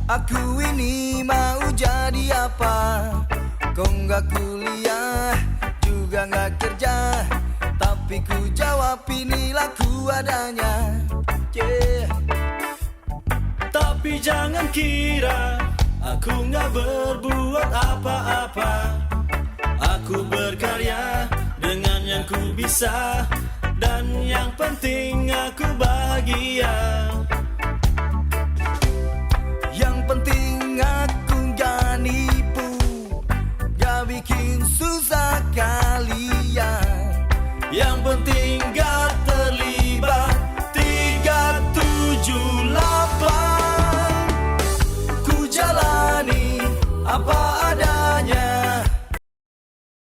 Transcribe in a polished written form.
Aku ini mau jadi apa? Kau nggak kuliah, juga nggak kerja, tapi ku jawab inilah ku adanya. Yeah. Tapi jangan kira aku nggak berbuat apa-apa. Aku berkarya dengan yang ku bisa, dan yang penting aku bahagia. Yang penting aku gak nipu, gak bikin susah kalian. Yang penting gak terlibat 378. Ku jalani apa